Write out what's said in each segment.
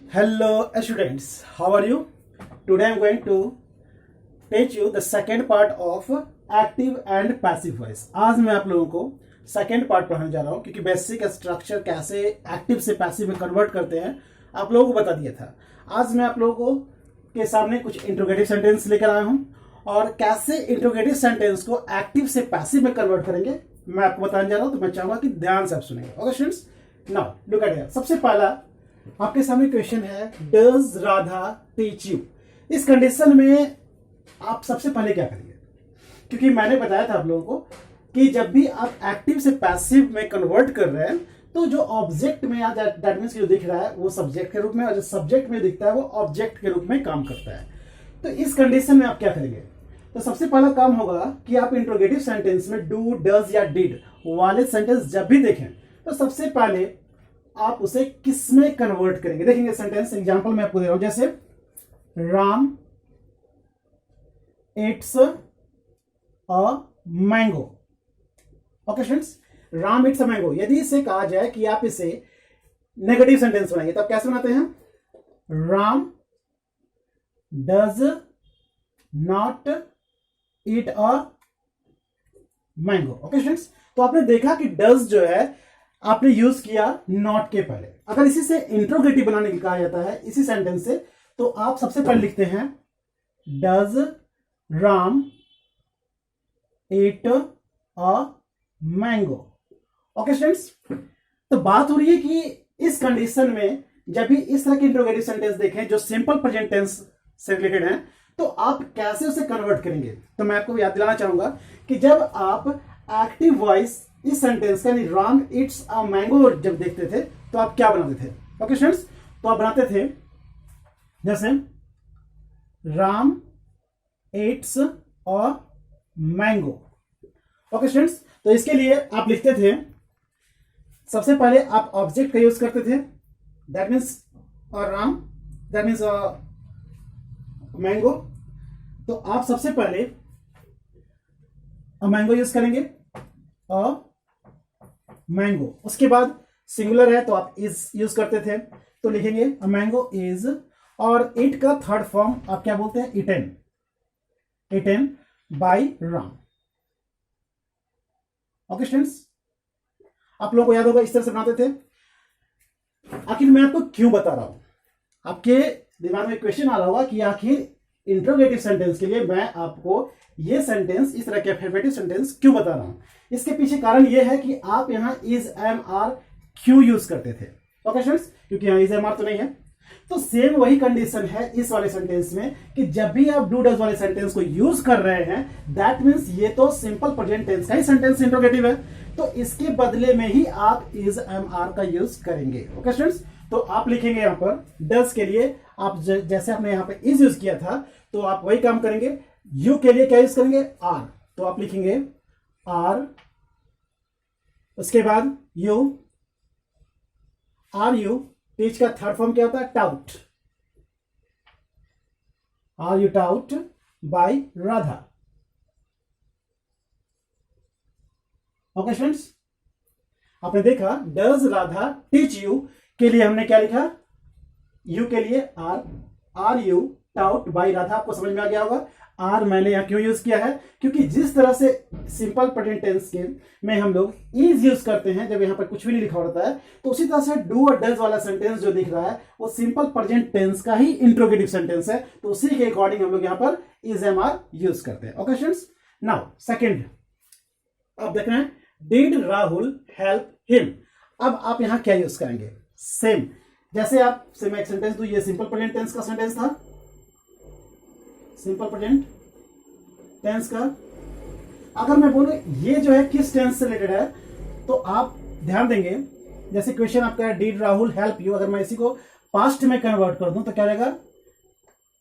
Hello students, how are you? Today I am going to teach you the second part of active and passive voice. आज मैं आप लोगों को second part पढ़ाने जा रहा हूँ क्योंकि बेसिक स्ट्रक्चर कैसे एक्टिव से पैसिव में कन्वर्ट करते हैं आप लोगों को बता दिया था। आज मैं आप लोगों को के सामने कुछ इंट्रोगेटिव सेंटेंस लेकर आया हूँ और कैसे इंट्रोगेटिव सेंटेंस को एक्टिव से पैसिव में कन्वर्ट करेंगे मैं आपको बताने जा रहा हूँ। तो मैं चाहूंगा कि ध्यान से आप सुनेंगे। Okay students, now look at here. सबसे पहला आपके सामने क्वेश्चन है, डज राधा टीच यू। इस कंडीशन में आप सबसे पहले क्या करेंगे, क्योंकि मैंने बताया था आप लोगों को कि जब भी आप एक्टिव से पैसिव में कन्वर्ट कर रहे हैं तो जो ऑब्जेक्ट में या दैट मींस जो दिख रहा है वो सब्जेक्ट के रूप में और जो सब्जेक्ट में दिखता है वो ऑब्जेक्ट के रूप में काम करता है। तो इस कंडीशन में आप क्या करेंगे, तो सबसे पहला काम होगा कि आप इंट्रोगेटिव सेंटेंस में डू, डज या डिड वाले सेंटेंस जब भी देखें तो सबसे पहले आप उसे किस में कन्वर्ट करेंगे। देखेंगे सेंटेंस एग्जांपल मैं आपको दे रहा हूं, जैसे Ram it's a mango. Okay students, Ram it's a mango. यदि इसे कहा जाए कि आप इसे नेगेटिव सेंटेंस बनाइए तो आप कैसे बनाते हैं, Ram does not eat a mango. Okay students, तो आपने देखा कि डज जो है आपने यूज किया नॉट के पहले। अगर इसी से इंट्रोगेटिव बनाने की कहा जाता है इसी सेंटेंस से, तो आप सबसे पहले लिखते हैं does Ram eat a mango. Okay students, तो बात हो रही है कि इस कंडीशन में जब भी इस तरह के इंट्रोगेटिव सेंटेंस देखें जो सिंपल प्रेजेंट टेंस से रिलेटेड है तो आप कैसे उसे कन्वर्ट करेंगे। तो मैं आपको याद दिलाना चाहूंगा कि जब आप एक्टिव वॉइस इस सेंटेंस का यानी राम इट्स अ मैंगो जब देखते थे तो आप क्या बनाते थे। ओके स्टूडेंट्स, तो आप बनाते थे जैसे Ram it's a mango. Okay students, तो इसके लिए आप लिखते थे, सबसे पहले आप ऑब्जेक्ट का यूज करते थे, that means Ram, that means mango. तो आप सबसे पहले मैंगो यूज करेंगे, अ मैंगो। उसके बाद सिंगुलर है तो आप इज यूज करते थे तो लिखेंगे अ मैंगो इज, और इट का थर्ड फॉर्म आप क्या बोलते हैं, eaten, eaten by Ram. Okay students, आप लोगों को याद होगा इस तरह से बनाते थे। आखिर मैं आपको क्यों बता रहा हूं, आपके दिमाग में क्वेश्चन आ रहा होगा कि आखिर इंट्रोगेटिव सेंटेंस के लिए मैं आपको ये सेंटेंस, इस तरह के अफर्मेटिव सेंटेंस क्यों बता रहा हूं। इसके पीछे कारण यह है कि आप यहां इज, एम, आर क्यों यूज करते थे। ओके स्टूडेंट्स, क्योंकि यहां इज, एम, आर तो नहीं है। तो सेम वही कंडीशन है इस वाले सेंटेंस में कि जब भी आप डू, डज वाले सेंटेंस को यूज कर रहे हैं दैट मींस ये तो सिंपल प्रेजेंट टेंस का ही सेंटेंस इंट्रोगेटिव है, तो इसके बदले में ही आप इज, एम, आर का यूज करेंगे। ओके स्टूडेंट्स, तो आप लिखेंगे यहां पर डज के लिए आप जैसे आपने यहां पे इज यूज किया था तो आप वही काम करेंगे। यू के लिए क्या यूज करेंगे, आर, तो आप लिखेंगे आर, उसके बाद यू, आर यू। टीच का थर्ड फॉर्म क्या होता है, taught, are you taught by Radha. Okay students, आपने देखा डज राधा टीच यू के लिए हमने क्या लिखा, यू के लिए are, are you taught by Radha. आपको समझ में आ गया होगा आर मैंने यहां क्यों यूज किया है, क्योंकि जिस तरह से सिंपल प्रेजेंट टेंस के में हम लोग इज यूज करते हैं जब यहां पर कुछ भी नहीं लिखा होता है, तो उसी तरह से डू और डज वाला सेंटेंस जो दिख रहा है वो सिंपल प्रेजेंट टेंस का ही इंट्रोगेटिव सेंटेंस है, तो उसी के अकॉर्डिंग हम लोग यहां पर इज, एम, आर यूज करते हैं। ओके स्टूडेंट्स, नाउ सेकेंड आप देख रहे हैं डिड राहुल हेल्प हिम। अब आप यहां क्या यूज करेंगे, सेम जैसे आप सेम एक सेंटेंस दो, ये सिंपल प्रेजेंट टेंस का सेंटेंस था, सिंपल प्रेजेंट टेंस का। अगर मैं बोलूं ये जो है किस टेंस से रिलेटेड है तो आप ध्यान देंगे, जैसे क्वेश्चन आपका है डिड राहुल हेल्प यू, अगर मैं इसी को पास्ट में कन्वर्ट कर दूं तो क्या रहेगा,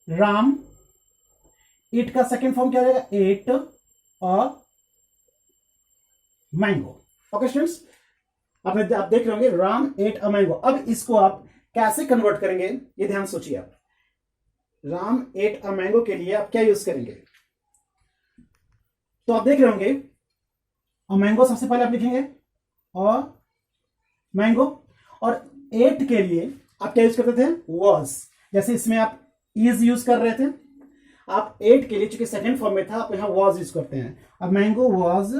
राम इट का सेकेंड फॉर्म क्या रहेगा, at a mango. Okay students, आप देख रहे होंगे राम एट अ मैंगो। अब इसको आप कैसे कन्वर्ट करेंगे ये ध्यान सोचिए। आप राम एट अ मैंगो के लिए आप क्या यूज करेंगे, तो आप देख रहे होंगे मैंगो सबसे पहले आप लिखेंगे और मैंगो, और एट के लिए आप क्या यूज करते थे, वॉज। जैसे इसमें आप इज यूज कर रहे थे, आप एट के लिए चूंकि सेकेंड फॉर्म में था आप यहां वॉज यूज करते हैं। अब mango was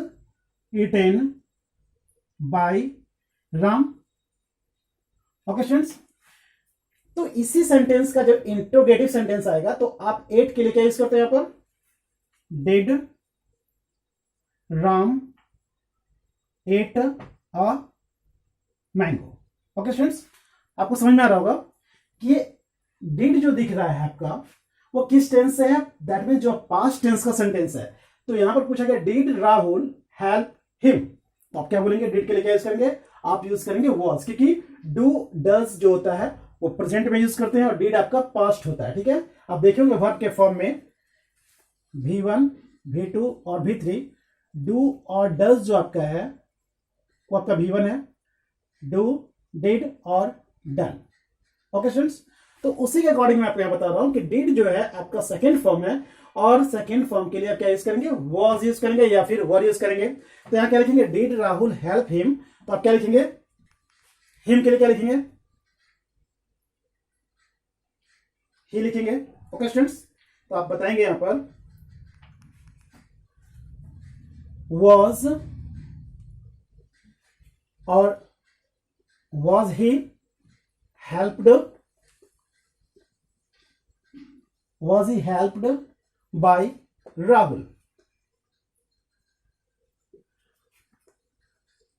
eaten by Ram. Okay students, तो इसी सेंटेंस का जब इंट्रोगेटिव सेंटेंस आएगा तो आप एट के लिए क्या यूज करते हैं यहां पर, did Ram at a mango. Okay students, आपको समझ में आ रहा होगा कि ये डिड जो दिख रहा है आपका वो किस टेंस से है, दैट मीन जो पास्ट टेंस का सेंटेंस है। तो यहां पर पूछा गया डिड राहुल हेल्प हिम, तो आप क्या बोलेंगे, डिड के लिए क्या यूज करेंगे, आप यूज करेंगे वॉज, क्योंकि डू डज जो होता है वो प्रेजेंट में यूज करते हैं और डिड आपका पास्ट होता है। ठीक है, आप देखेंगे वर्ब के फॉर्म में V1 V2 और V3 डू और डज जो आपका है वो आपका V1 है, डू डिड और डन। ओके स्टूडेंट्स, तो उसी के अकॉर्डिंग मैं आपको यहां बता रहा हूं कि डिड जो है आपका सेकेंड फॉर्म है और सेकेंड फॉर्म के लिए आप क्या यूज करेंगे, वॉज यूज करेंगे या फिर वर यूज करेंगे। तो यहां क्या लिखेंगे, डिड राहुल हेल्प हिम, तो आप क्या लिखेंगे, हिम के लिए क्या लिखेंगे, ही लिखेंगे। ओके स्टूडेंट्स, तो आप बताएंगे यहां पर वॉज और was he helped, was he helped by Rahul.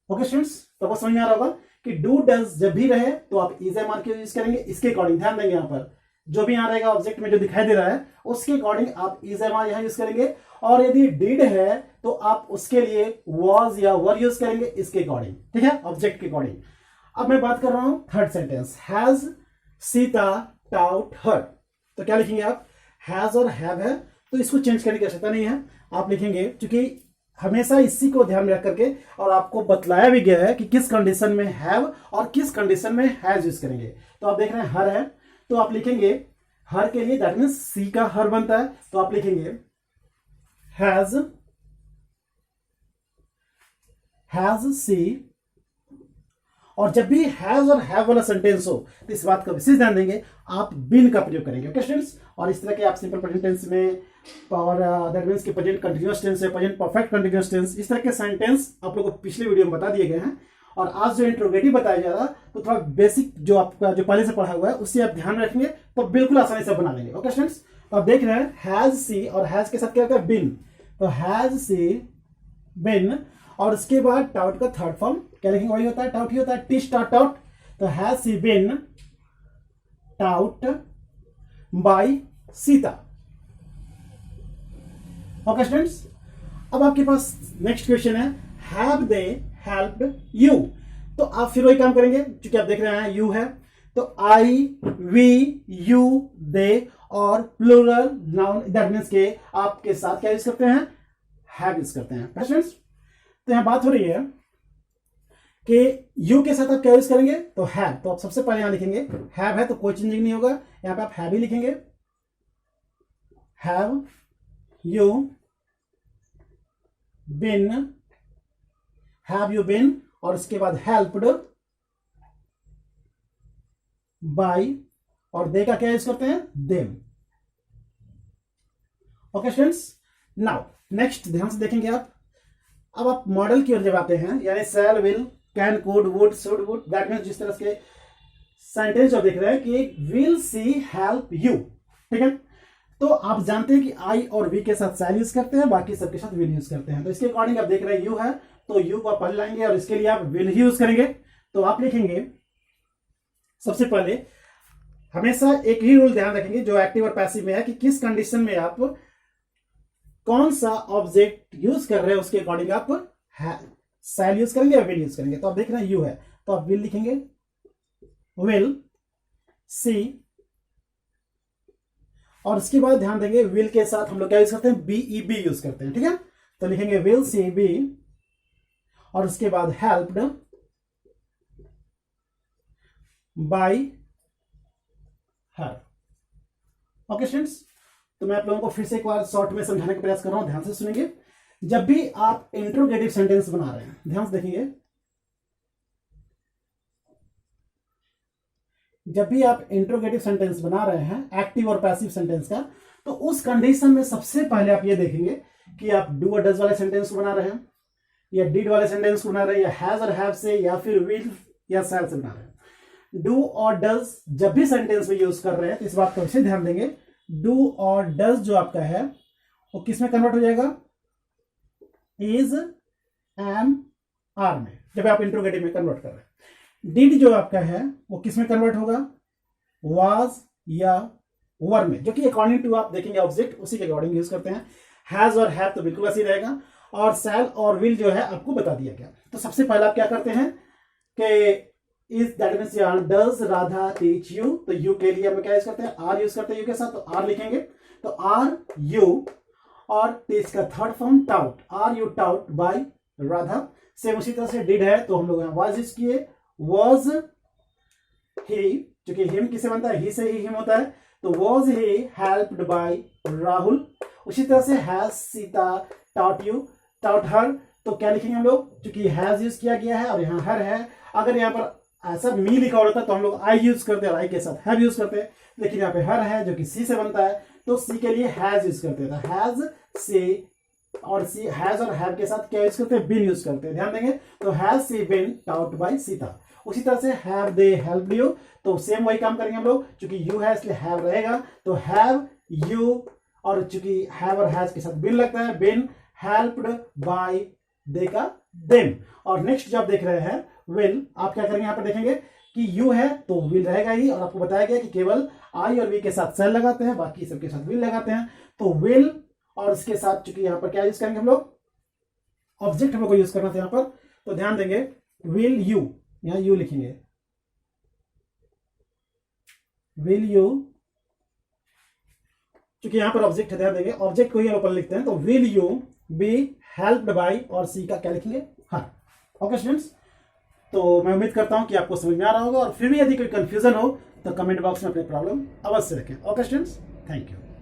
Okay students, तो आपको समझ में आ रहा होगा कि डू डज जब भी रहे तो आप इज एम आर के यूज करेंगे, इसके अकॉर्डिंग ध्यान देंगे यहां पर जो भी यहां रहेगा ऑब्जेक्ट में जो दिखाई दे रहा है उसके अकॉर्डिंग आप इज एम आर यहां यूज करेंगे। और यदि डिड है तो आप उसके लिए वॉज या वर यूज करेंगे इसके अकॉर्डिंग। ठीक है, ऑब्जेक्ट के अकॉर्डिंग। अब मैं बात कर रहा हूं third sentence, has Sita taught her, तो क्या लिखेंगे आप, हैज और हैव है तो इसको चेंज करने की आवश्यकता नहीं है, आप लिखेंगे क्योंकि हमेशा इसी को ध्यान में रख करके और आपको बतलाया भी गया है कि किस कंडीशन में हैव और किस कंडीशन में हैज यूज करेंगे। तो आप देख रहे हैं हर है तो आप लिखेंगे हर के लिए दैट मीन्स सी का हर बनता है, तो आप लिखेंगे हैज सी। और जब भी हैज और हैव वाला सेंटेंस हो तो इस बात का विशेष ध्यान देंगे, आप बिन का प्रयोग करेंगे। ओके स्टूडेंट्स, और इस तरह के आप सिंपल प्रेजेंट टेंस में और दैट मीन्स कि प्रेजेंट कंटीन्यूअस टेंस है, प्रेजेंट परफेक्ट कंटीन्यूअस टेंस, इस तरह के सेंटेंस आप लोगों को पिछले वीडियो में बता दिए गए हैं। और आज जो इंट्रोगेटिव बताया जा रहा तो थोड़ा बेसिक जो आपका जो पहले से पढ़ा हुआ है उससे आप ध्यान रखेंगे तो बिल्कुल आसानी से बना लेंगे। ओके स्टूडेंट्स, तो आप देख रहे हैं हैज सी और हैज के साथ क्या होता है, बिन, तो हैज सी बिन और उसके बाद टाउट का थर्ड फॉर्म क्या लिखेंगे, वही होता है टाउट ही होता है, टी स्टार टाउट, तो has she been taught by Sita. Okay students, अब आपके पास नेक्स्ट क्वेश्चन है, हैव दे हेल्प्ड यू, तो आप फिर वही काम करेंगे क्योंकि आप देख रहे हैं यू है तो आई वी यू दे और प्लूरल नाउन दैट मीन्स के आपके साथ क्या यूज करते हैं, हैव यूज करते हैं। स्टूडेंट्स, तो यहां बात हो रही है कि यू के साथ आप क्या यूज करेंगे, तो हैव, तो आप सबसे पहले यहां लिखेंगे हैव है तो कोई चेंजिंग नहीं होगा, यहां पे आप हैव ही लिखेंगे, have you been, have you been और उसके बाद हेल्प्ड बाय और दे का क्या यूज करते हैं, them. Okay students, now next ध्यान से देखेंगे आप, अब आप मॉडल की ओर जब आते हैं यानी शैल will can could would should would that means जिस तरह के सेंटेंस जो देख रहे हैं कि विल सी हेल्प यू, ठीक है, तो आप जानते हैं कि आई और वी के साथ शैल यूज करते हैं, बाकी सबके साथ विल यूज करते हैं। तो इसके अकॉर्डिंग आप देख रहे हैं यू है तो यू को आप पहले लाएंगे और इसके लिए आप विल ही यूज करेंगे। तो आप लिखेंगे सबसे पहले हमेशा एक ही रूल ध्यान रखेंगे जो एक्टिव और पैसिव में है कि किस कंडीशन में आप कौन सा ऑब्जेक्ट यूज कर रहे हैं उसके अकॉर्डिंग आप शैल यूज करेंगे या विल यूज करेंगे। तो आप देख रहे हैं यू है तो आप विल लिखेंगे, विल सी और इसके बाद ध्यान देंगे विल के साथ हम लोग क्या यूज करते हैं, बीई बी यूज करते हैं, ठीक है, तो लिखेंगे विल सी बी और उसके बाद हेल्प्ड बाय हर। ओके स्टूडेंट्स, तो मैं आप लोगों को फिर से एक बार शॉर्ट में समझाने का प्रयास कर रहा हूं, ध्यान से सुनेंगे। जब भी आप इंट्रोगेटिव सेंटेंस बना रहे हैं ध्यान से देखिए, जब भी आप इंट्रोगेटिव सेंटेंस बना रहे हैं एक्टिव और पैसिव सेंटेंस का, तो उस कंडीशन में सबसे पहले आप ये देखेंगे कि आप डू और डज वाले सेंटेंस को बना रहे हैं, या डिड वाले सेंटेंस को बना रहे हैं, या हैज और हैव से, या फिर विल या शैल से बना रहे हैं। डू और डज जब भी सेंटेंस में यूज कर रहे हैं तो इस बात का विशेष ध्यान देंगे, डू और डज जो आपका है वो किस में कन्वर्ट हो जाएगा, इज, एम, आर में, जब आप इंट्रोगेटिव में कन्वर्ट कर रहे हैं। डिड जो आपका है वो किस में कन्वर्ट होगा, वाज या वर में, जो कि अकॉर्डिंग टू आप देखेंगे ऑब्जेक्ट उसी के अकॉर्डिंग यूज करते हैं। हैज और हैव तो बिल्कुल ऐसे रहेगा, और शैल और विल जो है आपको बता दिया गया। तो सबसे पहले आप क्या करते हैं कि is that means does Radha teach you, तो यू के लिए हम क्या यूज करते हैं, आर यूज करते हैं यू के साथ, तो आर लिखेंगे, तो आर यू, और टीच का third form taught, are you taught by Radha. Same उसी तरह से डिड है तो हम लोग यहाँ वाज यूज किए, वाज ही, क्योंकि हिम किसे बनता है, ही से ही हिम होता है, तो was he helped by Rahul. उसी तरह से has Sita taught you, taught her, तो क्या लिखेंगे हम लोग, क्योंकि हैज यूज किया गया है और यहाँ हर है। अगर यहाँ पर ऐसा मी लिखा होता तो हम लोग आई यूज करते हैं और आई के साथ हैव यूज करते हैं, लेकिन यहाँ पे हर है जो कि सी से बनता है, तो सी के लिए हैज यूज करते हैं, हैज सी, और सी हैज और हैव के साथ क्या यूज करते हैं, बिन यूज करते हैं, ध्यान देंगे। तो has she been taught by Sita. उसी तरह से हैव दे हेल्प्ड यू, तो सेम वही काम करेंगे हम लोग, क्योंकि यू है इसलिए हैव रहेगा, तो हैव यू, और चूंकि हैव और हैज के साथ बिन लगता है, बिन हेल्प्ड बाय दे का देम। और नेक्स्ट जो आप देख रहे हैं विल, आप क्या करेंगे, यहाँ पर देखेंगे कि यू है तो विल रहेगा ही, और आपको बताया गया कि केवल आई और वी के साथ सेल लगाते हैं, बाकी सबके साथ विल लगाते हैं। तो विल और इसके साथ चूंकि यहाँ पर क्या यूज करेंगे हम लोग, ऑब्जेक्ट हम लोग को यूज करना था यहाँ पर, तो ध्यान देंगे विल यू, यहाँ यू लिखेंगे, विल यू, क्योंकि यहां पर ऑब्जेक्ट है, ध्यान देंगे ऑब्जेक्ट को ही हम ऊपर लिखते हैं, तो will you be helped bye, और सी का क्या लिखेंगे, हाँ। ओके स्टूडेंट्स, तो मैं उम्मीद करता हूं कि आपको समझ में आ रहा होगा, और फिर भी यदि कोई कंफ्यूजन हो तो कमेंट बॉक्स में अपनी प्रॉब्लम अवश्य रखें। Okay students, thank you.